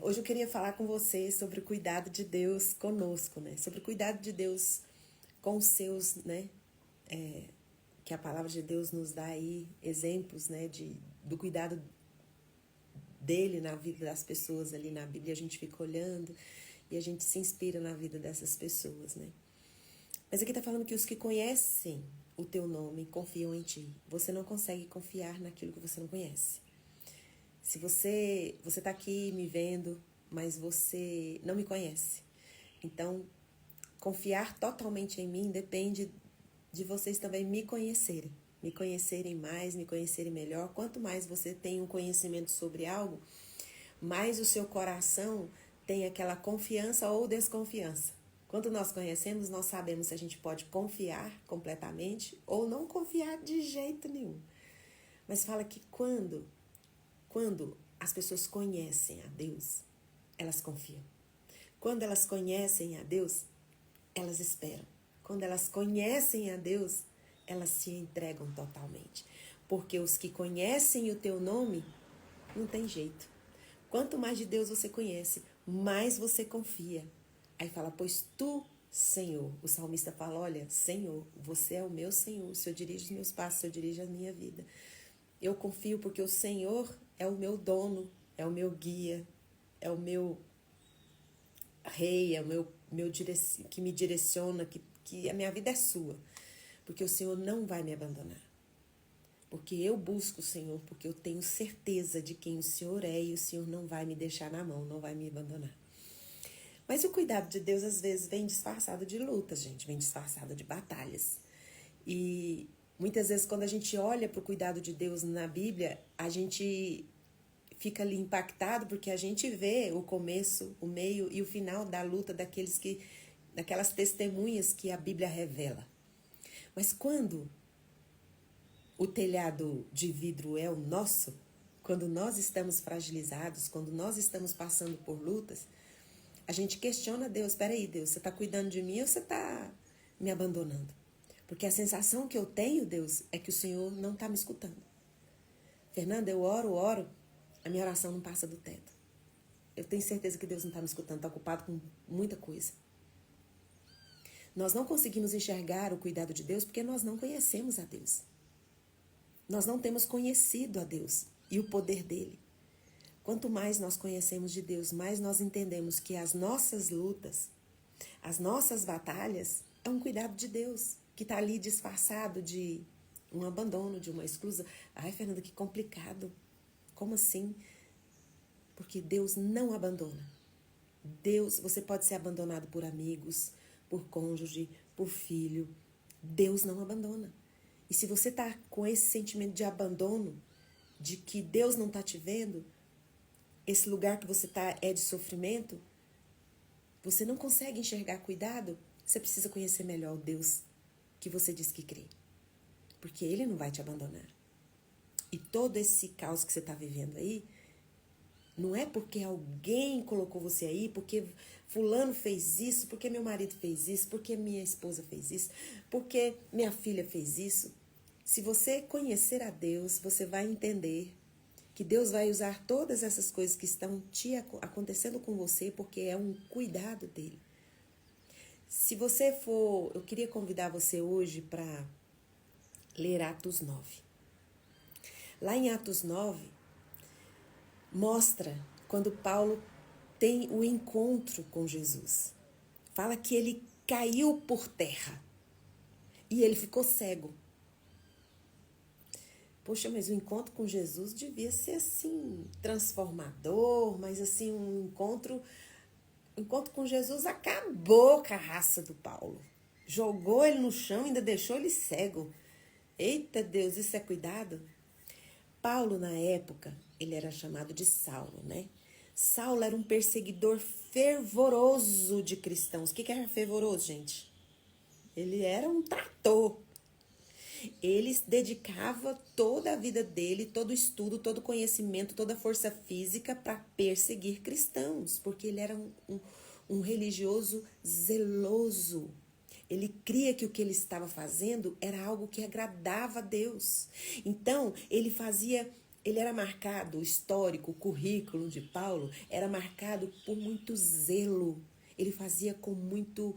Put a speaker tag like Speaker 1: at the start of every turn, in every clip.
Speaker 1: Hoje eu queria falar com você sobre o cuidado de Deus conosco, né? Sobre o cuidado de Deus com os seus, né? Que a palavra de Deus nos dá aí exemplos, né? Do cuidado dele na vida das pessoas ali na Bíblia. A gente fica olhando e a gente se inspira na vida dessas pessoas, né? Mas aqui tá falando que os que conhecem o teu nome confiam em ti. Você não consegue confiar naquilo que você não conhece. Se você tá aqui me vendo, mas você não me conhece. Então, confiar totalmente em mim depende de vocês também me conhecerem mais, me conhecerem melhor. Quanto mais você tem um conhecimento sobre algo, mais o seu coração tem aquela confiança ou desconfiança. Quando nós conhecemos, nós sabemos se a gente pode confiar completamente ou não confiar de jeito nenhum. Mas fala que quando as pessoas conhecem a Deus, elas confiam. Quando elas conhecem a Deus, elas esperam. Quando elas conhecem a Deus, elas se entregam totalmente. Porque os que conhecem o teu nome, não tem jeito. Quanto mais de Deus você conhece, mais você confia. Aí fala, pois tu, Senhor. O salmista fala, olha, Senhor, você é o meu Senhor. O Senhor dirige os meus passos, o Senhor dirige a minha vida. Eu confio porque o Senhor é o meu dono, é o meu guia, é o meu rei, é o que me direciona, que a minha vida é sua. Porque o Senhor não vai me abandonar. Porque eu busco o Senhor, porque eu tenho certeza de quem o Senhor é e o Senhor não vai me deixar na mão, não vai me abandonar. Mas o cuidado de Deus às vezes vem disfarçado de lutas, gente, vem disfarçado de batalhas. E muitas vezes quando a gente olha para o cuidado de Deus na Bíblia, a gente fica ali impactado porque a gente vê o começo, o meio e o final da luta daquelas testemunhas que a Bíblia revela. Mas quando o telhado de vidro é o nosso, quando nós estamos fragilizados, quando nós estamos passando por lutas, a gente questiona Deus, peraí, Deus, você está cuidando de mim ou você está me abandonando? Porque a sensação que eu tenho, Deus, é que o Senhor não está me escutando. Fernanda, eu oro, a minha oração não passa do teto. Eu tenho certeza que Deus não está me escutando, está ocupado com muita coisa. Nós não conseguimos enxergar o cuidado de Deus porque nós não conhecemos a Deus. Nós não temos conhecido a Deus e o poder dele. Quanto mais nós conhecemos de Deus, mais nós entendemos que as nossas lutas, as nossas batalhas, é um cuidado de Deus, que está ali disfarçado de um abandono, de uma exclusão. Ai, Fernanda, que complicado. Como assim? Porque Deus não abandona. Deus, você pode ser abandonado por amigos, por cônjuge, por filho. Deus não abandona. E se você está com esse sentimento de abandono, de que Deus não está te vendo, esse lugar que você está é de sofrimento, você não consegue enxergar cuidado, você precisa conhecer melhor o Deus que você diz que crê. Porque Ele não vai te abandonar. E todo esse caos que você está vivendo aí, não é porque alguém colocou você aí, porque fulano fez isso, porque meu marido fez isso, porque minha esposa fez isso, porque minha filha fez isso. Se você conhecer a Deus, você vai entender que Deus vai usar todas essas coisas que estão acontecendo com você, porque é um cuidado dele. Se você for, eu queria convidar você hoje para ler Atos 9. Lá em Atos 9, mostra quando Paulo tem o encontro com Jesus. Fala que ele caiu por terra e ele ficou cego. Poxa, mas o encontro com Jesus devia ser assim, transformador, mas assim, um encontro com Jesus acabou com a raça do Paulo. Jogou ele no chão e ainda deixou ele cego. Eita Deus, isso é cuidado? Paulo, na época, ele era chamado de Saulo, né? Saulo era um perseguidor fervoroso de cristãos. O que era fervoroso, gente? Ele era um trator. Ele dedicava toda a vida dele, todo o estudo, todo o conhecimento, toda a força física para perseguir cristãos, porque ele era um religioso zeloso. Ele cria que o que ele estava fazendo era algo que agradava a Deus. Então, ele fazia ele era marcado, o histórico, o currículo de Paulo era marcado por muito zelo. Ele fazia com muito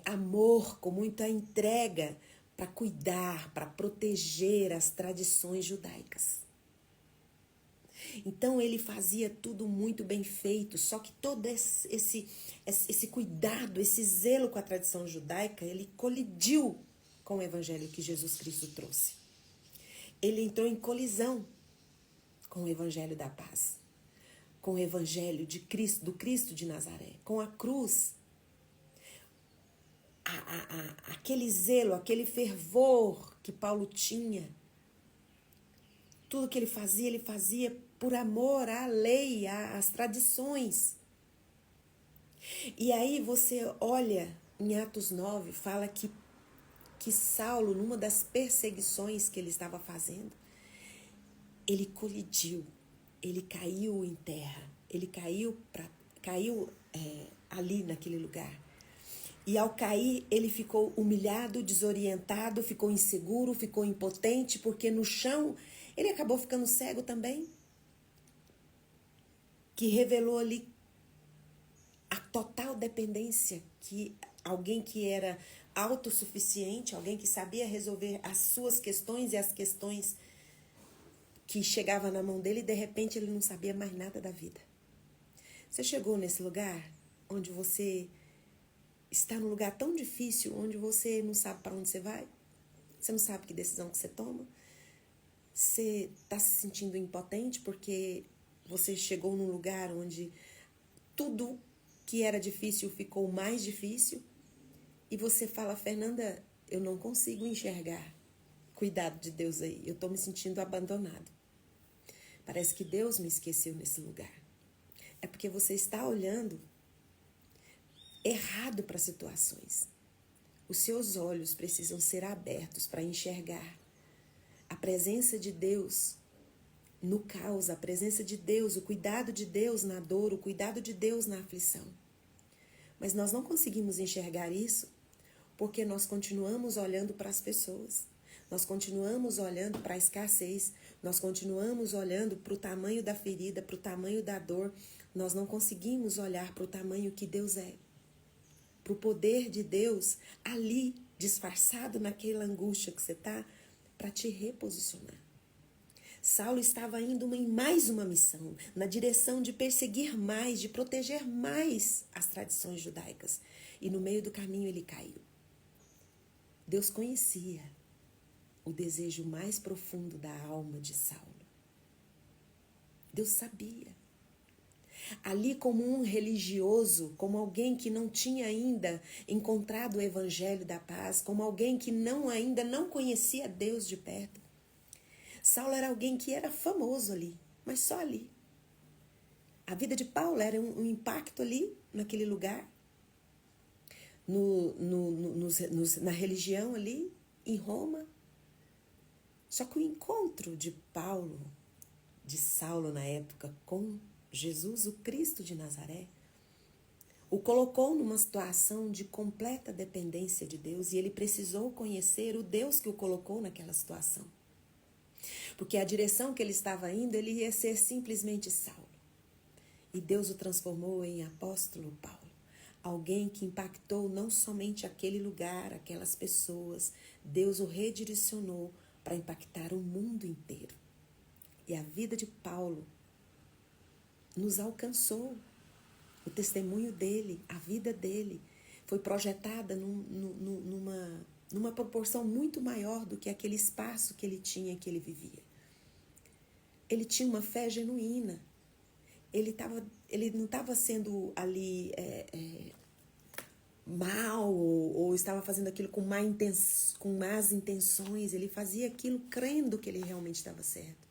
Speaker 1: amor, com muita entrega para cuidar, para proteger as tradições judaicas. Então ele fazia tudo muito bem feito, só que todo esse cuidado, esse zelo com a tradição judaica, ele colidiu com o evangelho que Jesus Cristo trouxe. Ele entrou em colisão com o evangelho da paz, com o evangelho de Cristo, do Cristo de Nazaré, com a cruz. Aquele zelo, aquele fervor que Paulo tinha, tudo que ele fazia por amor à lei, às tradições. E aí você olha em Atos 9, fala que Saulo, numa das perseguições que ele estava fazendo, ele colidiu, ele caiu em terra, ele caiu ali naquele lugar. E ao cair, ele ficou humilhado, desorientado, ficou inseguro, ficou impotente, porque no chão ele acabou ficando cego também. Que revelou ali a total dependência que alguém que era autossuficiente, alguém que sabia resolver as suas questões e as questões que chegavam na mão dele, e de repente ele não sabia mais nada da vida. Você chegou nesse lugar onde você está num lugar tão difícil, onde você não sabe para onde você vai, você não sabe que decisão que você toma, você está se sentindo impotente porque você chegou num lugar onde tudo que era difícil ficou mais difícil, e você fala: Fernanda, eu não consigo enxergar cuidado de Deus aí, eu estou me sentindo abandonado. Parece que Deus me esqueceu nesse lugar. É porque você está olhando errado para situações. Os seus olhos precisam ser abertos para enxergar a presença de Deus no caos, a presença de Deus, o cuidado de Deus na dor, o cuidado de Deus na aflição. Mas nós não conseguimos enxergar isso porque nós continuamos olhando para as pessoas. Nós continuamos olhando para a escassez, nós continuamos olhando para o tamanho da ferida, para o tamanho da dor. Nós não conseguimos olhar para o tamanho que Deus é, para o poder de Deus ali, disfarçado naquela angústia que você está, para te reposicionar. Saulo estava indo em mais uma missão, na direção de perseguir mais, de proteger mais as tradições judaicas. E no meio do caminho ele caiu. Deus conhecia o desejo mais profundo da alma de Saulo. Deus sabia. Ali, como um religioso, como alguém que não tinha ainda encontrado o evangelho da paz, como alguém que ainda não conhecia Deus de perto, Saulo era alguém que era famoso ali, mas só ali. A vida de Paulo era um impacto ali, naquele lugar, na religião ali, em Roma. Só que o encontro de Saulo na época, com Jesus, o Cristo de Nazaré, o colocou numa situação de completa dependência de Deus, e ele precisou conhecer o Deus que o colocou naquela situação. Porque a direção que ele estava indo, ele ia ser simplesmente Saulo. E Deus o transformou em apóstolo Paulo. Alguém que impactou não somente aquele lugar, aquelas pessoas. Deus o redirecionou para impactar o mundo inteiro. E a vida de Paulo nos alcançou. O testemunho dele, a vida dele, foi projetada numa proporção muito maior do que aquele espaço que ele tinha, que ele vivia. Ele tinha uma fé genuína. Ele não estava sendo ali mal ou estava fazendo aquilo com más intenções. Ele fazia aquilo crendo que ele realmente estava certo.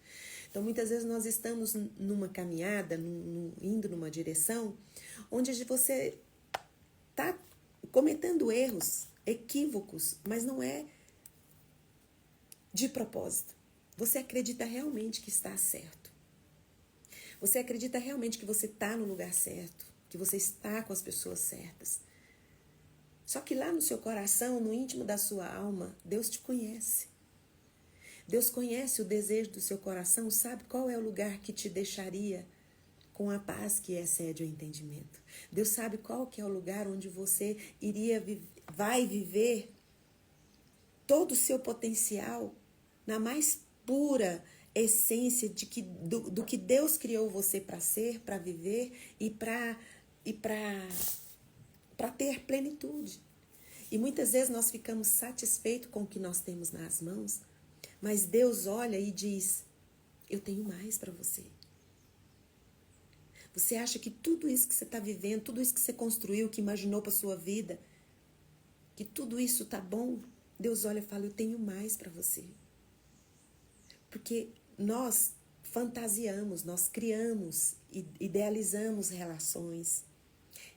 Speaker 1: Então, muitas vezes nós estamos numa caminhada, indo numa direção, onde você está cometendo erros, equívocos, mas não é de propósito. Você acredita realmente que está certo. Você acredita realmente que você está no lugar certo, que você está com as pessoas certas. Só que lá no seu coração, no íntimo da sua alma, Deus te conhece. Deus conhece o desejo do seu coração, sabe qual é o lugar que te deixaria com a paz que excede o entendimento. Deus sabe qual que é o lugar onde você vai viver todo o seu potencial na mais pura essência do que Deus criou você para ser, para viver e para ter plenitude. E muitas vezes nós ficamos satisfeitos com o que nós temos nas mãos, mas Deus olha e diz: eu tenho mais para você. Você acha que tudo isso que você está vivendo, tudo isso que você construiu, que imaginou para sua vida, que tudo isso tá bom? Deus olha e fala: eu tenho mais para você. Porque nós fantasiamos, nós criamos, idealizamos relações,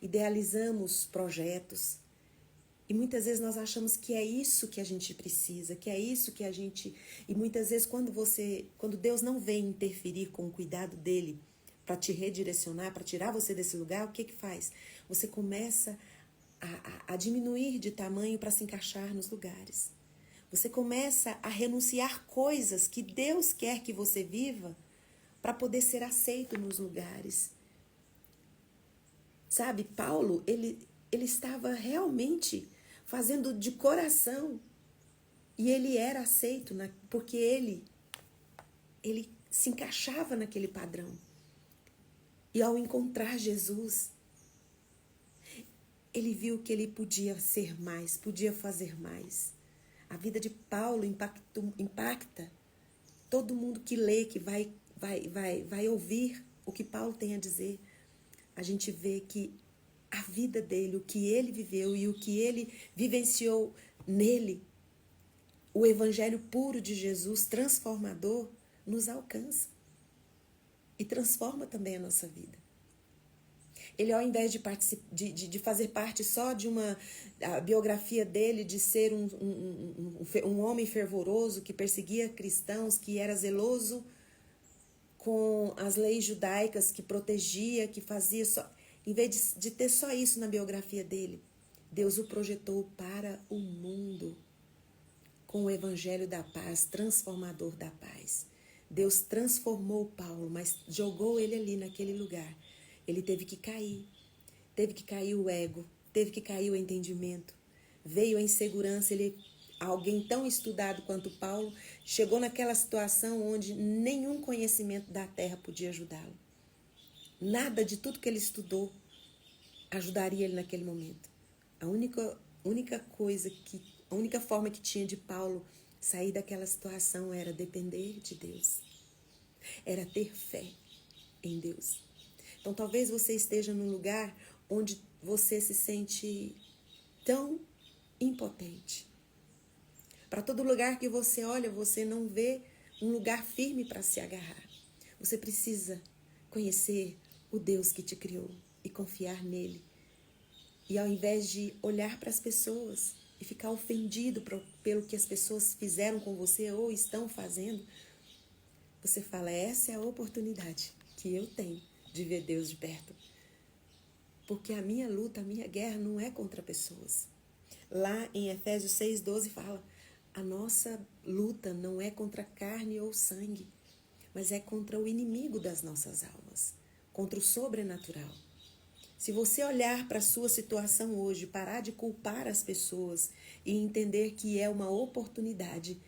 Speaker 1: idealizamos projetos. E muitas vezes nós achamos que é isso que a gente precisa, que é isso que a gente... E muitas vezes quando Deus não vem interferir com o cuidado dele para te redirecionar, para tirar você desse lugar, o que faz? Você começa a diminuir de tamanho para se encaixar nos lugares. Você começa a renunciar coisas que Deus quer que você viva para poder ser aceito nos lugares. Sabe, Paulo, ele estava realmente fazendo de coração e ele era aceito porque ele se encaixava naquele padrão. E ao encontrar Jesus, ele viu que ele podia ser mais, podia fazer mais. A vida de Paulo impacta todo mundo que lê, que vai ouvir o que Paulo tem a dizer. A gente vê que a vida dele, o que ele viveu e o que ele vivenciou nele, o evangelho puro de Jesus, transformador, nos alcança e transforma também a nossa vida. Ele, ao invés de fazer parte só de a biografia dele, de ser um homem fervoroso que perseguia cristãos, que era zeloso com as leis judaicas, que protegia, que fazia só... Em vez de ter só isso na biografia dele, Deus o projetou para o mundo com o evangelho da paz, transformador da paz. Deus transformou Paulo, mas jogou ele ali naquele lugar. Ele teve que cair o ego, teve que cair o entendimento. Veio a insegurança, alguém tão estudado quanto Paulo, chegou naquela situação onde nenhum conhecimento da terra podia ajudá-lo. Nada de tudo que ele estudou ajudaria ele naquele momento. A única forma que tinha de Paulo sair daquela situação era depender de Deus. Era ter fé em Deus. Então talvez você esteja num lugar onde você se sente tão impotente. Para todo lugar que você olha, você não vê um lugar firme para se agarrar. Você precisa conhecer o Deus que te criou e confiar nele. E ao invés de olhar para as pessoas e ficar ofendido pelo que as pessoas fizeram com você ou estão fazendo, você fala: essa é a oportunidade que eu tenho de ver Deus de perto. Porque a minha luta, a minha guerra não é contra pessoas. Lá em Efésios 6:12 fala: a nossa luta não é contra carne ou sangue, mas é contra o inimigo das nossas almas, contra o sobrenatural. Se você olhar para a sua situação hoje, parar de culpar as pessoas e entender que é uma oportunidade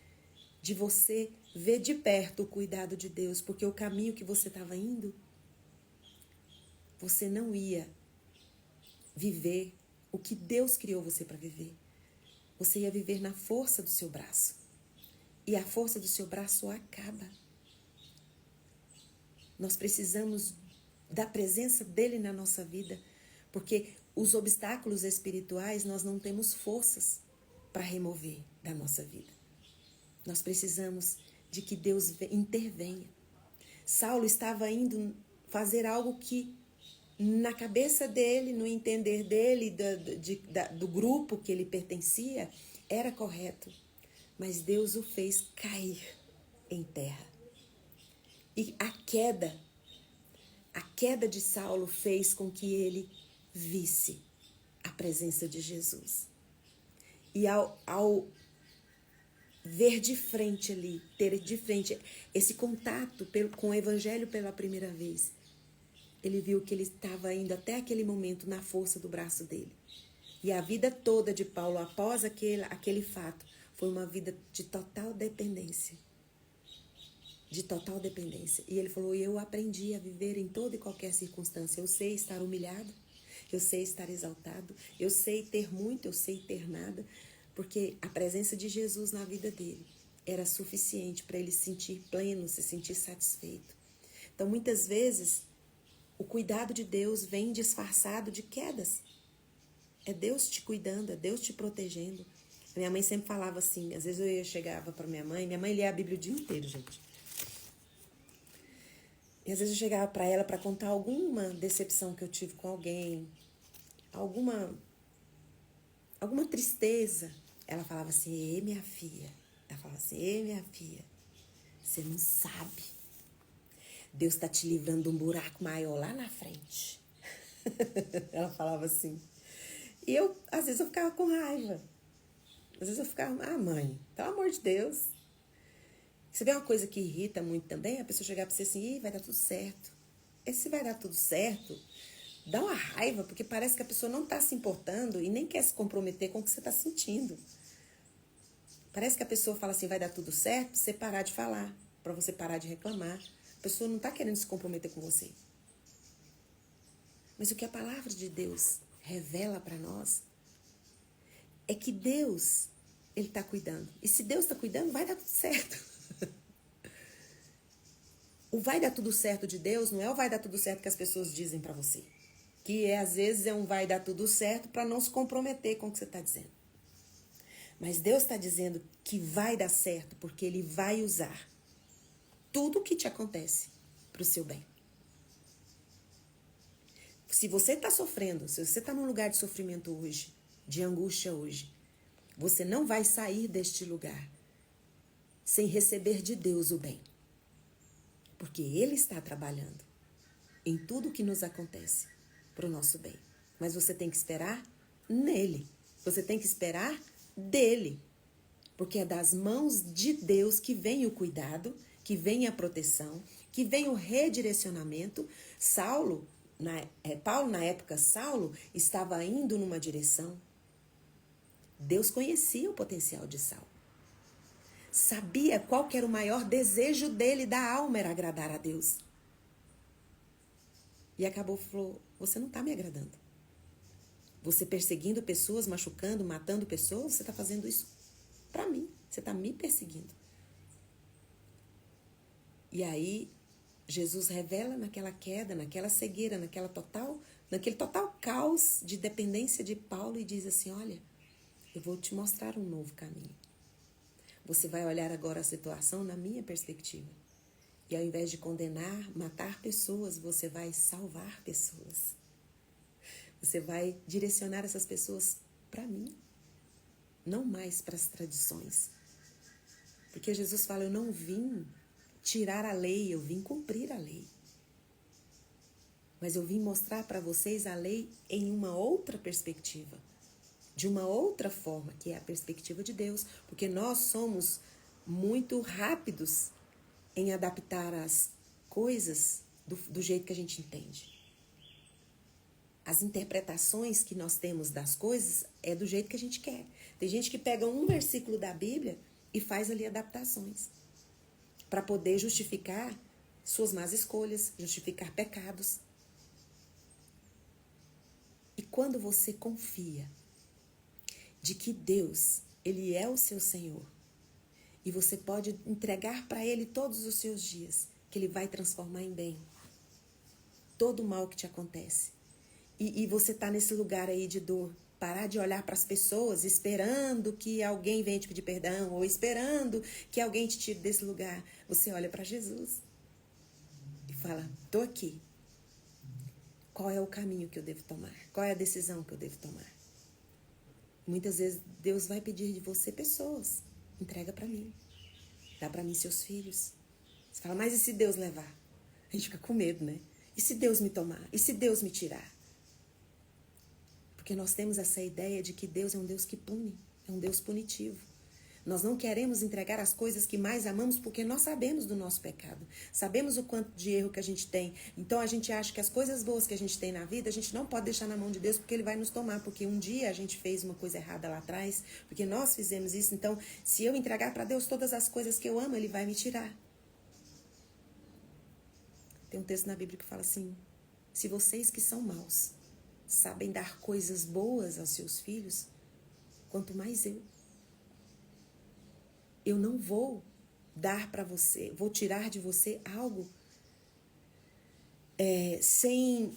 Speaker 1: de você ver de perto o cuidado de Deus, porque o caminho que você estava indo, você não ia viver o que Deus criou você para viver. Você ia viver na força do seu braço. E a força do seu braço acaba. Nós precisamos da presença dele na nossa vida, porque os obstáculos espirituais nós não temos forças para remover da nossa vida. Nós precisamos de que Deus intervenha. Saulo estava indo fazer algo que na cabeça dele, no entender dele, do grupo que ele pertencia, era correto. Mas Deus o fez cair em terra. E a queda de Saulo fez com que ele visse a presença de Jesus. E ao ver de frente ali, ter de frente esse contato com o evangelho pela primeira vez. Ele viu que ele estava indo até aquele momento na força do braço dele. E a vida toda de Paulo, após aquele fato, foi uma vida de total dependência. De total dependência. E ele falou, eu aprendi a viver em toda e qualquer circunstância. Eu sei estar humilhado, eu sei estar exaltado, eu sei ter muito, eu sei ter nada, porque a presença de Jesus na vida dele era suficiente para ele se sentir pleno, se sentir satisfeito. Então, muitas vezes, o cuidado de Deus vem disfarçado de quedas. É Deus te cuidando, é Deus te protegendo. Minha mãe sempre falava assim, às vezes chegava para minha mãe lia a Bíblia o dia inteiro, gente. E às vezes eu chegava para ela para contar alguma decepção que eu tive com alguém, alguma tristeza. Ela falava assim, ei, minha filha. Ela falava assim, ei, minha filha, você não sabe. Deus está te livrando de um buraco maior lá na frente. Ela falava assim. E às vezes eu ficava com raiva. Às vezes eu ficava, mãe, pelo amor de Deus. Você vê uma coisa que irrita muito também, a pessoa chegar pra você assim, vai dar tudo certo. Esse vai dar tudo certo, dá uma raiva, porque parece que a pessoa não tá se importando e nem quer se comprometer com o que você tá sentindo. Parece que a pessoa fala assim, vai dar tudo certo, pra você parar de falar, pra você parar de reclamar. A pessoa não tá querendo se comprometer com você. Mas o que a palavra de Deus revela para nós é que Deus, Ele está cuidando. E se Deus está cuidando, vai dar tudo certo. O vai dar tudo certo de Deus não é o vai dar tudo certo que as pessoas dizem para você. Que às vezes é um vai dar tudo certo para não se comprometer com o que você está dizendo. Mas Deus está dizendo que vai dar certo porque Ele vai usar tudo o que te acontece para o seu bem. Se você está sofrendo, se você está num lugar de sofrimento hoje, de angústia hoje, você não vai sair deste lugar sem receber de Deus o bem. Porque Ele está trabalhando em tudo que nos acontece para o nosso bem. Mas você tem que esperar nele. Você tem que esperar dele. Porque é das mãos de Deus que vem o cuidado, que vem a proteção, que vem o redirecionamento. Paulo, na época, Saulo estava indo numa direção. Deus conhecia o potencial de Saulo. Sabia qual que era o maior desejo dele, da alma, era agradar a Deus. E falou, você não está me agradando. Você perseguindo pessoas, machucando, matando pessoas, você está fazendo isso para mim. Você está me perseguindo. E aí, Jesus revela naquela queda, naquela cegueira, naquele total caos de dependência de Paulo e diz assim, olha, eu vou te mostrar um novo caminho. Você vai olhar agora a situação na minha perspectiva. E ao invés de condenar, matar pessoas, você vai salvar pessoas. Você vai direcionar essas pessoas para mim, não mais para as tradições. Porque Jesus fala, eu não vim tirar a lei, eu vim cumprir a lei. Mas eu vim mostrar para vocês a lei em uma outra perspectiva. De uma outra forma, que é a perspectiva de Deus, porque nós somos muito rápidos em adaptar as coisas do jeito que a gente entende. As interpretações que nós temos das coisas é do jeito que a gente quer. Tem gente que pega um versículo da Bíblia e faz ali adaptações para poder justificar suas más escolhas, justificar pecados. E quando você confia de que Deus, Ele é o seu Senhor, e você pode entregar para Ele todos os seus dias, que Ele vai transformar em bem todo o mal que te acontece. E você está nesse lugar aí de dor, parar de olhar para as pessoas esperando que alguém venha te pedir perdão, ou esperando que alguém te tire desse lugar. Você olha para Jesus e fala, estou aqui. Qual é o caminho que eu devo tomar? Qual é a decisão que eu devo tomar? Muitas vezes Deus vai pedir de você pessoas. Entrega para mim. Dá para mim seus filhos. Você fala, mas e se Deus levar? A gente fica com medo, né? E se Deus me tomar? E se Deus me tirar? Porque nós temos essa ideia de que Deus é um Deus que pune. É um Deus punitivo. Nós não queremos entregar as coisas que mais amamos porque nós sabemos do nosso pecado. Sabemos o quanto de erro que a gente tem. Então a gente acha que as coisas boas que a gente tem na vida, a gente não pode deixar na mão de Deus porque Ele vai nos tomar. Porque um dia a gente fez uma coisa errada lá atrás, porque nós fizemos isso. Então, se eu entregar para Deus todas as coisas que eu amo, Ele vai me tirar. Tem um texto na Bíblia que fala assim: se vocês que são maus sabem dar coisas boas aos seus filhos, quanto mais eu. Eu não vou dar para você, vou tirar de você algo sem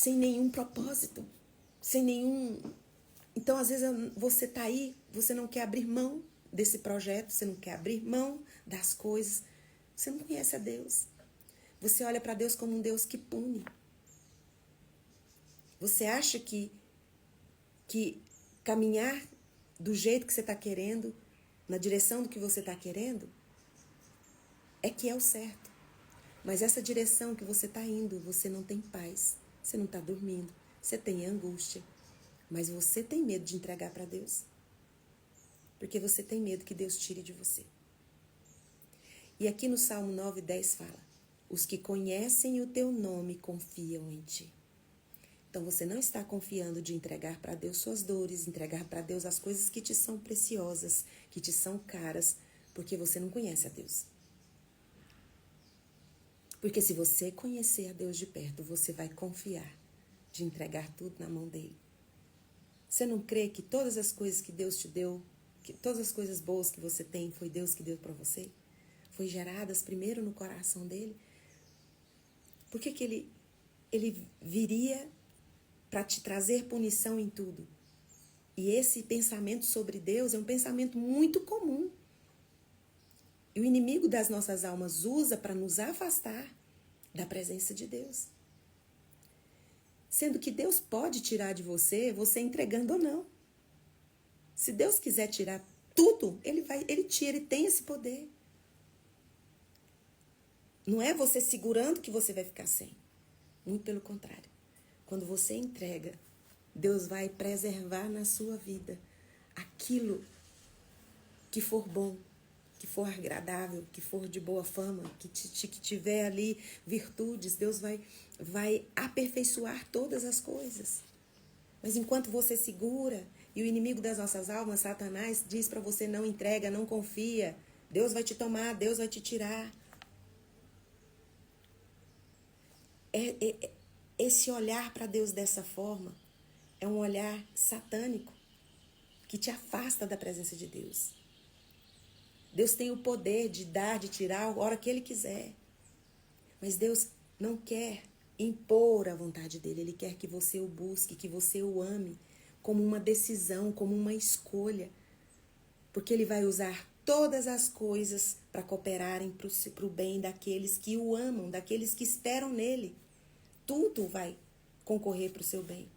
Speaker 1: nenhum propósito, sem nenhum... Então, às vezes, você está aí, você não quer abrir mão desse projeto, você não quer abrir mão das coisas, você não conhece a Deus. Você olha para Deus como um Deus que pune. Você acha que caminhar do jeito que você está querendo, na direção do que você está querendo, é que é o certo. Mas essa direção que você está indo, você não tem paz, você não está dormindo, você tem angústia, mas você tem medo de entregar para Deus, porque você tem medo que Deus tire de você. E aqui no Salmo 9:10 fala: os que conhecem o teu nome confiam em ti. Então você não está confiando de entregar para Deus suas dores, entregar para Deus as coisas que te são preciosas, que te são caras, porque você não conhece a Deus. Porque se você conhecer a Deus de perto, você vai confiar de entregar tudo na mão dele. Você não crê que todas as coisas que Deus te deu, que todas as coisas boas que você tem, foi Deus que deu para você? Foi geradas primeiro no coração dele? Por que ele viria para te trazer punição em tudo? E esse pensamento sobre Deus é um pensamento muito comum. E o inimigo das nossas almas usa para nos afastar da presença de Deus. Sendo que Deus pode tirar de você, você entregando ou não. Se Deus quiser tirar tudo, ele tira, ele tem esse poder. Não é você segurando que você vai ficar sem. Muito pelo contrário. Quando você entrega, Deus vai preservar na sua vida aquilo que for bom, que for agradável, que for de boa fama, que tiver ali virtudes. Deus vai aperfeiçoar todas as coisas. Mas enquanto você segura, e o inimigo das nossas almas, Satanás, diz para você: não entrega, não confia, Deus vai te tomar, Deus vai te tirar. Esse olhar para Deus dessa forma é um olhar satânico que te afasta da presença de Deus. Deus tem o poder de dar, de tirar a hora que Ele quiser. Mas Deus não quer impor a vontade dEle. Ele quer que você o busque, que você o ame como uma decisão, como uma escolha. Porque Ele vai usar todas as coisas para cooperarem para o bem daqueles que o amam, daqueles que esperam nele. Tudo vai concorrer para o seu bem.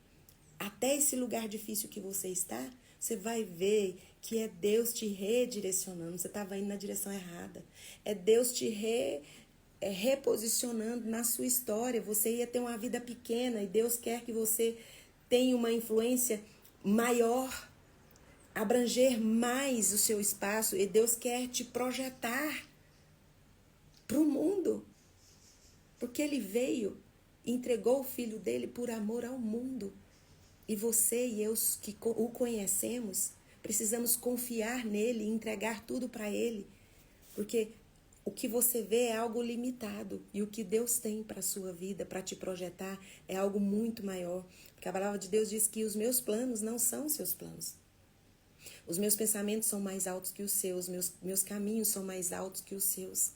Speaker 1: Até esse lugar difícil que você está, você vai ver que é Deus te redirecionando. Você estava indo na direção errada. É Deus te reposicionando na sua história. Você ia ter uma vida pequena e Deus quer que você tenha uma influência maior, abranger mais o seu espaço, e Deus quer te projetar para o mundo. Porque Ele veio e entregou o Filho dele por amor ao mundo. E você e eu que o conhecemos, precisamos confiar nele e entregar tudo para ele. Porque o que você vê é algo limitado. E o que Deus tem para a sua vida, para te projetar, é algo muito maior. Porque a palavra de Deus diz que os meus planos não são os seus planos. Os meus pensamentos são mais altos que os seus. Meus caminhos são mais altos que os seus.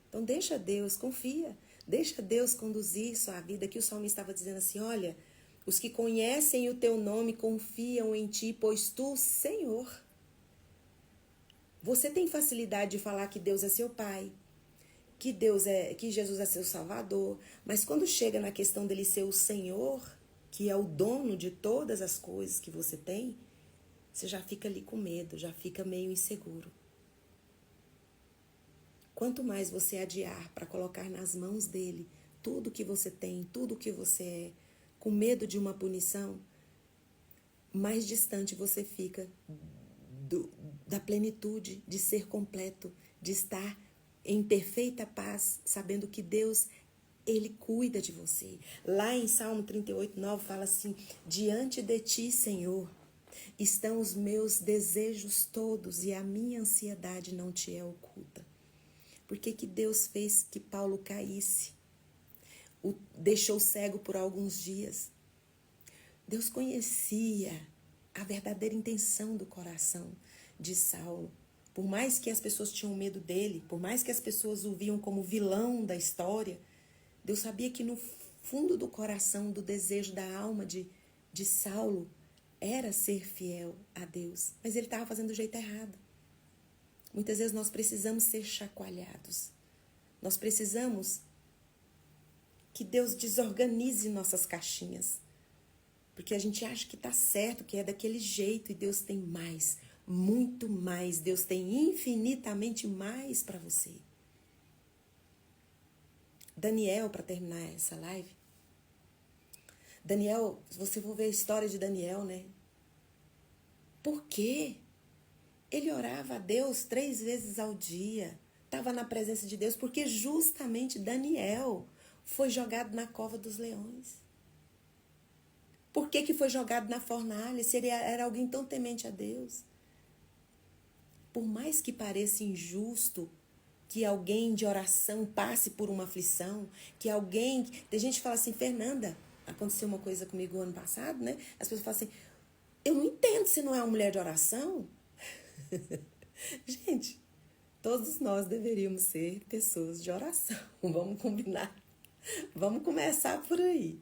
Speaker 1: Então deixa Deus, confia. Deixa Deus conduzir sua vida. Aqui o salmista estava dizendo assim: olha, os que conhecem o teu nome confiam em ti, pois tu, Senhor. Você tem facilidade de falar que Deus é seu Pai, que Jesus é seu Salvador, mas quando chega na questão dele ser o Senhor, que é o dono de todas as coisas que você tem, você já fica ali com medo, já fica meio inseguro. Quanto mais você adiar para colocar nas mãos dele tudo que você tem, tudo que você é, com medo de uma punição, mais distante você fica da plenitude, de ser completo, de estar em perfeita paz, sabendo que Deus, Ele cuida de você. Lá em Salmo 38:9 fala assim: diante de ti, Senhor, estão os meus desejos todos e a minha ansiedade não te é oculta. Por que que Deus fez que Paulo caísse? O deixou cego por alguns dias. Deus conhecia a verdadeira intenção do coração de Saulo. Por mais que as pessoas tinham medo dele, por mais que as pessoas o viam como vilão da história, Deus sabia que no fundo do coração, do desejo da alma de Saulo, era ser fiel a Deus. Mas ele estava fazendo do jeito errado. Muitas vezes nós precisamos ser chacoalhados. Nós precisamos que Deus desorganize nossas caixinhas. Porque a gente acha que está certo, que é daquele jeito, e Deus tem mais, muito mais. Deus tem infinitamente mais para você. Daniel, para terminar essa live. Daniel, se você for ver a história de Daniel, né? Por quê? Ele orava a Deus 3 vezes ao dia. Estava na presença de Deus, porque justamente Daniel foi jogado na cova dos leões. Por que que foi jogado na fornalha? Se ele era alguém tão temente a Deus. Por mais que pareça injusto que alguém de oração passe por uma aflição, que alguém... Tem gente que fala assim, Fernanda, aconteceu uma coisa comigo ano passado, né? As pessoas falam assim, eu não entendo se não é uma mulher de oração. Gente, todos nós deveríamos ser pessoas de oração. Vamos combinar. Vamos começar por aí.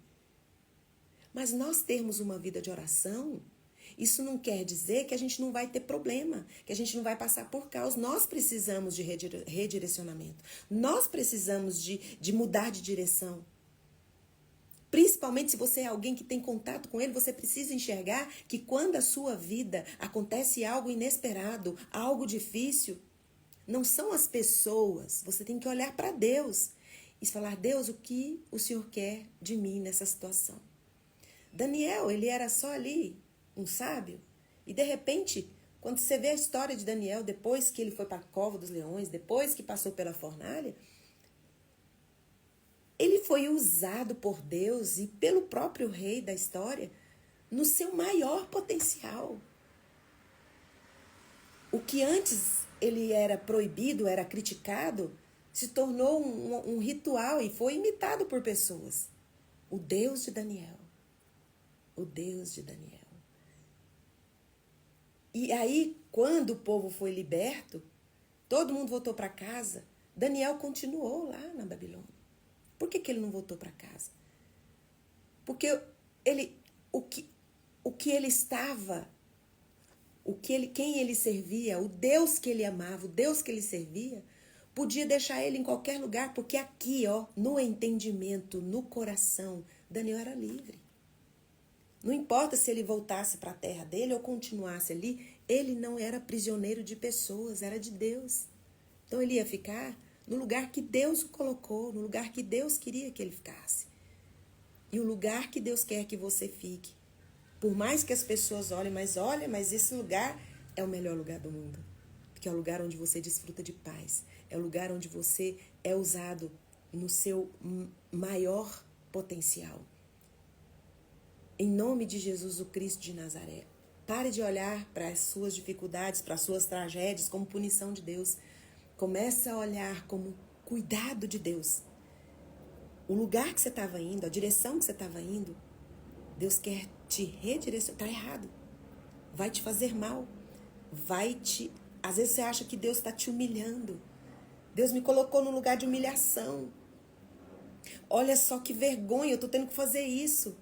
Speaker 1: Mas nós termos uma vida de oração, isso não quer dizer que a gente não vai ter problema, que a gente não vai passar por caos. Nós precisamos de redirecionamento. Nós precisamos de mudar de direção. Principalmente se você é alguém que tem contato com ele, você precisa enxergar que quando a sua vida acontece algo inesperado, algo difícil, não são as pessoas. Você tem que olhar para Deus e falar, Deus, o que o Senhor quer de mim nessa situação? Daniel, ele era só ali um sábio. E de repente, quando você vê a história de Daniel, depois que ele foi para a cova dos leões, depois que passou pela fornalha, ele foi usado por Deus e pelo próprio rei da história no seu maior potencial. O que antes ele era proibido, era criticado, se tornou um ritual e foi imitado por pessoas. O Deus de Daniel. O Deus de Daniel. E aí, quando o povo foi liberto, todo mundo voltou para casa. Daniel continuou lá na Babilônia. Por que ele não voltou para casa? Porque o que ele estava, quem ele servia, o Deus que ele amava, o Deus que ele servia, podia deixar ele em qualquer lugar, porque aqui, ó, no entendimento, no coração, Daniel era livre. Não importa se ele voltasse para a terra dele ou continuasse ali, ele não era prisioneiro de pessoas, era de Deus. Então ele ia ficar no lugar que Deus o colocou, no lugar que Deus queria que ele ficasse. E o lugar que Deus quer que você fique. Por mais que as pessoas olhem, mas esse lugar é o melhor lugar do mundo. Porque é o lugar onde você desfruta de paz. É o lugar onde você é usado no seu maior potencial. Em nome de Jesus, o Cristo de Nazaré. Pare de olhar para as suas dificuldades, para as suas tragédias como punição de Deus. Comece a olhar como cuidado de Deus. O lugar que você estava indo, a direção que você estava indo, Deus quer te redirecionar. Está errado. Vai te fazer mal. Às vezes você acha que Deus está te humilhando. Deus me colocou num lugar de humilhação. Olha só que vergonha, eu estou tendo que fazer isso.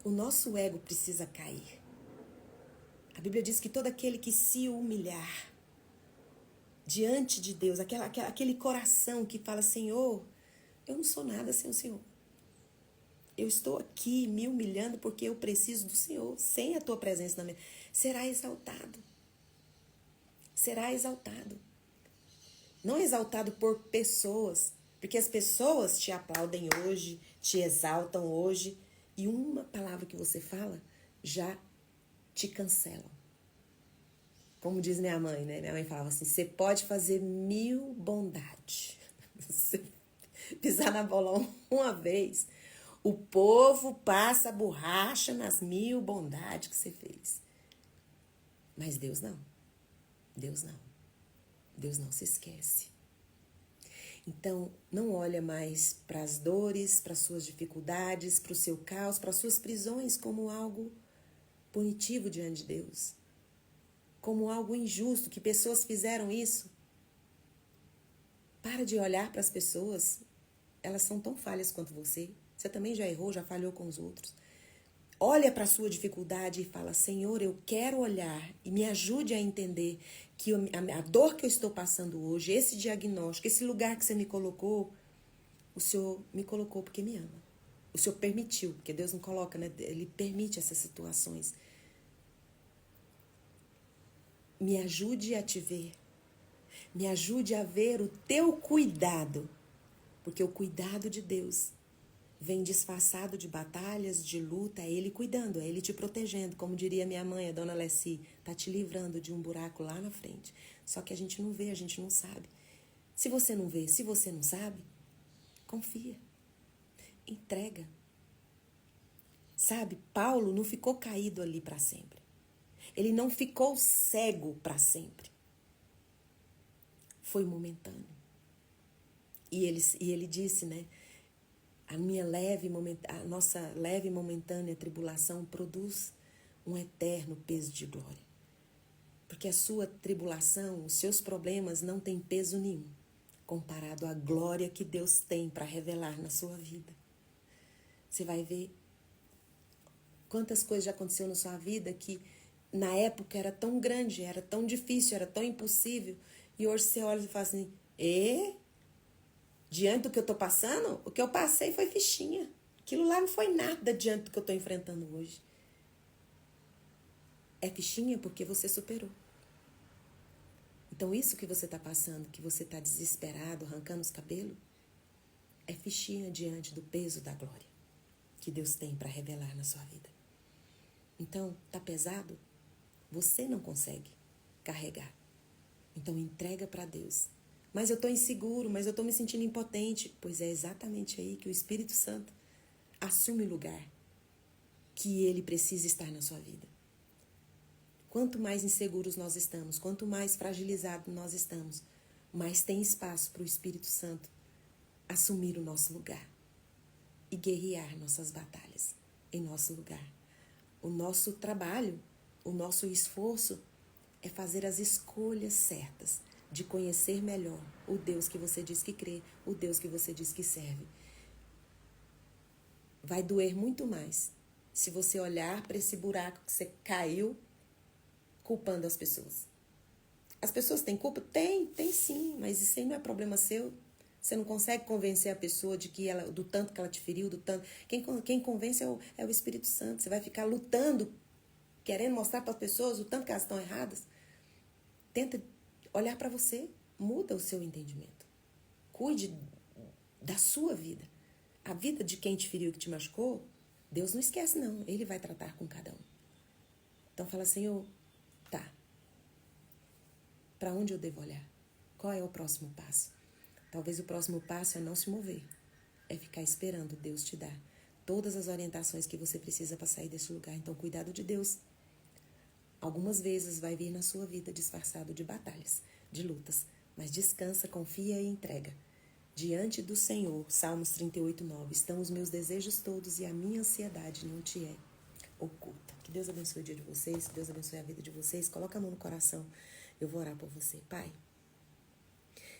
Speaker 1: O nosso ego precisa cair. A Bíblia diz que todo aquele que se humilhar diante de Deus, aquele coração que fala, Senhor, eu não sou nada sem o Senhor. Eu estou aqui me humilhando porque eu preciso do Senhor. Sem a tua presença na minha vida, será exaltado. Será exaltado. Não exaltado por pessoas, porque as pessoas te aplaudem hoje, te exaltam hoje, e uma palavra que você fala já te cancelam. Como diz minha mãe, né? Minha mãe falava assim, você pode fazer 1000 bondades. Você pisar na bola uma vez, o povo passa a borracha nas 1000 bondades que você fez. Mas Deus não. Deus não. Deus não se esquece. Então, não olha mais para as dores, para as suas dificuldades, para o seu caos, para as suas prisões como algo punitivo diante de Deus. Como algo injusto, que pessoas fizeram isso. Para de olhar para as pessoas. Elas são tão falhas quanto você. Você também já errou, já falhou com os outros. Olha para a sua dificuldade e fala, Senhor, eu quero olhar e me ajude a entender que a dor que eu estou passando hoje, esse diagnóstico, esse lugar que você me colocou, o Senhor me colocou porque me ama. O Senhor permitiu, porque Deus não coloca, né? Ele permite essas situações. Me ajude a te ver. Me ajude a ver o teu cuidado, porque o cuidado de Deus vem disfarçado de batalhas, de luta, é Ele cuidando, é Ele te protegendo. Como diria minha mãe, a dona Lessie, tá te livrando de um buraco lá na frente. Só que a gente não vê, a gente não sabe. Se você não vê, se você não sabe, confia. Entrega. Sabe, Paulo não ficou caído ali para sempre. Ele não ficou cego para sempre. Foi momentâneo. E ele disse, né? A nossa leve e momentânea tribulação produz um eterno peso de glória. Porque a sua tribulação, os seus problemas não têm peso nenhum comparado à glória que Deus tem para revelar na sua vida. Você vai ver quantas coisas já aconteceu na sua vida que na época era tão grande, era tão difícil, era tão impossível. E hoje você olha e fala assim, diante do que eu estou passando, o que eu passei foi fichinha. Aquilo lá não foi nada diante do que eu estou enfrentando hoje. É fichinha porque você superou. Então isso que você está passando, que você está desesperado, arrancando os cabelos, é fichinha diante do peso da glória que Deus tem para revelar na sua vida. Então, tá pesado? Você não consegue carregar. Então entrega para Deus. Mas eu estou inseguro, mas eu estou me sentindo impotente. Pois é exatamente aí que o Espírito Santo assume o lugar que ele precisa estar na sua vida. Quanto mais inseguros nós estamos, quanto mais fragilizados nós estamos, mais tem espaço para o Espírito Santo assumir o nosso lugar e guerrear nossas batalhas em nosso lugar. O nosso trabalho, o nosso esforço é fazer as escolhas certas de conhecer melhor o Deus que você diz que crê, o Deus que você diz que serve. Vai doer muito mais se você olhar para esse buraco que você caiu culpando as pessoas. As pessoas têm culpa? Tem sim, mas isso aí não é problema seu. Você não consegue convencer a pessoa de que do tanto que ela te feriu, do tanto. Quem convence é o Espírito Santo. Você vai ficar lutando, querendo mostrar para as pessoas o tanto que elas estão erradas. Tenta olhar para você, muda o seu entendimento. Cuide da sua vida. A vida de quem te feriu, que te machucou, Deus não esquece não, Ele vai tratar com cada um. Então fala, Senhor, tá, para onde eu devo olhar? Qual é o próximo passo? Talvez o próximo passo é não se mover, é ficar esperando Deus te dar todas as orientações que você precisa para sair desse lugar. Então cuidado de Deus. Algumas vezes vai vir na sua vida disfarçado de batalhas, de lutas, mas descansa, confia e entrega. Diante do Senhor, Salmos 38:9, estão os meus desejos todos e a minha ansiedade não te é oculta. Que Deus abençoe o dia de vocês, que Deus abençoe a vida de vocês. Coloca a mão no coração, eu vou orar por você. Pai,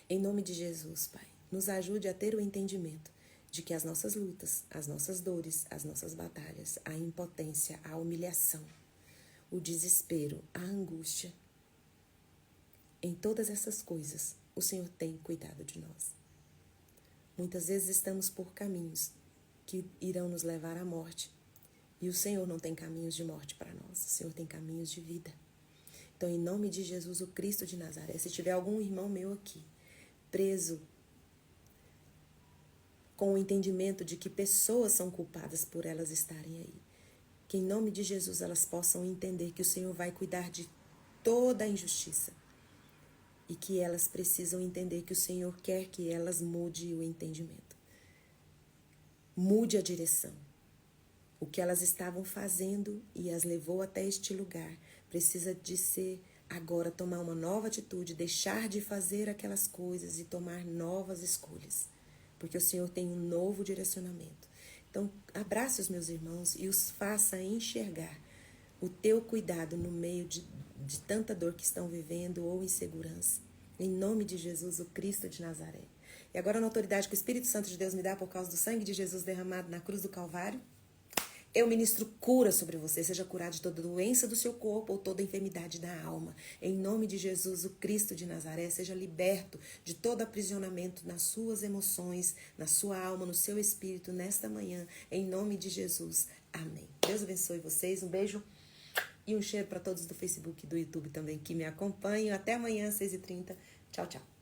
Speaker 1: em nome de Jesus, Pai, nos ajude a ter o entendimento de que as nossas lutas, as nossas dores, as nossas batalhas, a impotência, a humilhação, o desespero, a angústia, em todas essas coisas, o Senhor tem cuidado de nós. Muitas vezes estamos por caminhos que irão nos levar à morte. E o Senhor não tem caminhos de morte para nós. O Senhor tem caminhos de vida. Então, em nome de Jesus, o Cristo de Nazaré, se tiver algum irmão meu aqui, preso, com o entendimento de que pessoas são culpadas por elas estarem aí, que em nome de Jesus elas possam entender que o Senhor vai cuidar de toda a injustiça. E que elas precisam entender que o Senhor quer que elas mude o entendimento. Mude a direção. O que elas estavam fazendo e as levou até este lugar precisa de ser agora tomar uma nova atitude, deixar de fazer aquelas coisas e tomar novas escolhas. Porque o Senhor tem um novo direcionamento. Então, abrace os meus irmãos e os faça enxergar o teu cuidado no meio de tanta dor que estão vivendo ou insegurança. Em nome de Jesus, o Cristo de Nazaré. E agora, na autoridade que o Espírito Santo de Deus me dá por causa do sangue de Jesus derramado na cruz do Calvário, eu ministro cura sobre você, seja curado de toda doença do seu corpo ou toda enfermidade da alma. Em nome de Jesus, o Cristo de Nazaré, seja liberto de todo aprisionamento nas suas emoções, na sua alma, no seu espírito, nesta manhã. Em nome de Jesus. Amém. Deus abençoe vocês. Um beijo e um cheiro para todos do Facebook e do YouTube também que me acompanham. Até amanhã, às 6h30. Tchau, tchau.